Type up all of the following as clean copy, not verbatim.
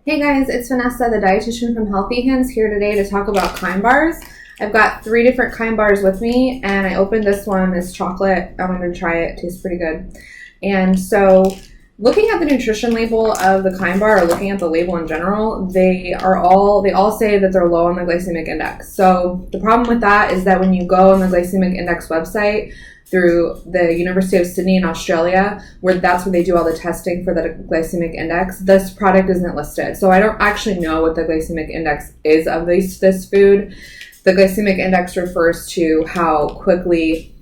Hey guys, it's Vanessa, the dietitian from Healthy Hands, here today to talk about Kind bars. I've got 3 different Kind bars with me, and I opened this one. It's chocolate. I wanted to try it. It tastes pretty good. And so, looking at the nutrition label of the Kind bar, or looking at the label in general, they all say that they're low on the glycemic index. So the problem with that is that when you go on the glycemic index website through the University of Sydney in Australia, that's where they do all the testing for the glycemic index, this product isn't listed. So I don't actually know what the glycemic index is of this food. The glycemic index refers to how quickly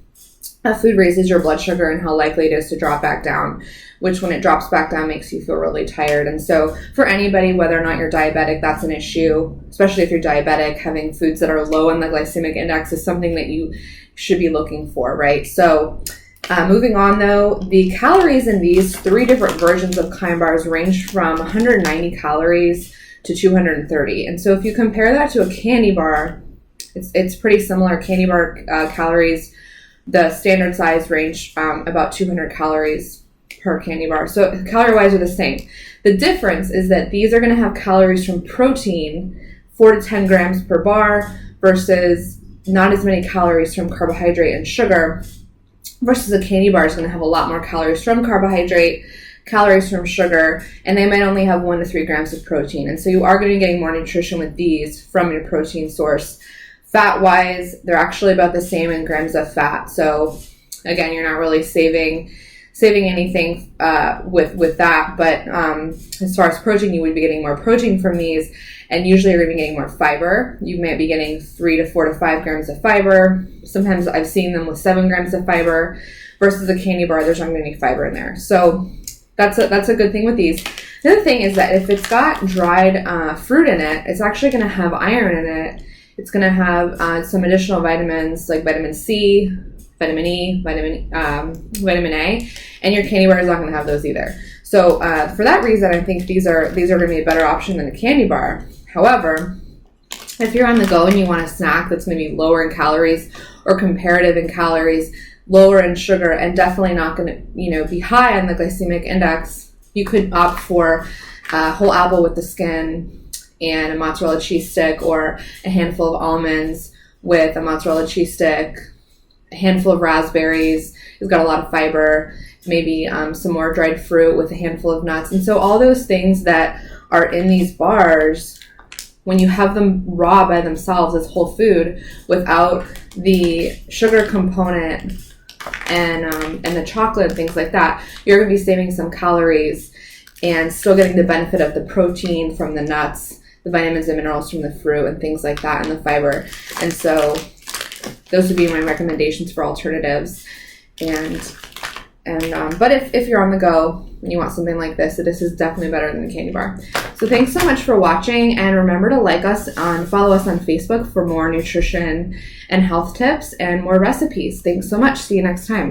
a food raises your blood sugar and how likely it is to drop back down, which when it drops back down makes you feel really tired. And so for anybody, whether or not you're diabetic, that's an issue. Especially if you're diabetic, having foods that are low in the glycemic index is something that you should be looking for, right? So moving on though, the calories in these 3 different versions of Kind bars range from 190 calories to 230. And so if you compare that to a candy bar, it's pretty similar. Candy bar calories, the standard size range about 200 calories per candy bar. So calorie-wise are the same. The difference is that these are going to have calories from protein, 4 to 10 grams per bar, versus not as many calories from carbohydrate and sugar, versus a candy bar is going to have a lot more calories from carbohydrate, calories from sugar, and they might only have 1 to 3 grams of protein. And so you are going to be getting more nutrition with these from your protein source. Fat-wise, they're actually about the same in grams of fat. So again, you're not really saving anything with that. But as far as protein, you would be getting more protein from these, and usually you're going to be getting more fiber. You might be getting 3 to 4 to 5 grams of fiber. Sometimes I've seen them with 7 grams of fiber, versus a candy bar, there's not going to be any fiber in there. So that's a good thing with these. The other thing is that if it's got dried fruit in it, it's actually going to have iron in it. It's going to have some additional vitamins like vitamin C, vitamin E, vitamin A, and your candy bar is not going to have those either. So for that reason, I think these are going to be a better option than a candy bar. However, if you're on the go and you want a snack that's going to be lower in calories or comparative in calories, lower in sugar, and definitely not going to be high on the glycemic index, you could opt for a whole apple with the skin and a mozzarella cheese stick, or a handful of almonds with a mozzarella cheese stick, a handful of raspberries. It's got a lot of fiber, maybe some more dried fruit with a handful of nuts. And so all those things that are in these bars, when you have them raw by themselves as whole food without the sugar component and the chocolate and things like that, you're going to be saving some calories and still getting the benefit of the protein from the nuts, the vitamins and minerals from the fruit and things like that, and the fiber. And so those would be my recommendations for alternatives. But if you're on the go and you want something like this is definitely better than the candy bar. So thanks so much for watching, and remember to follow us on Facebook for more nutrition and health tips and more recipes. Thanks so much. See you next time.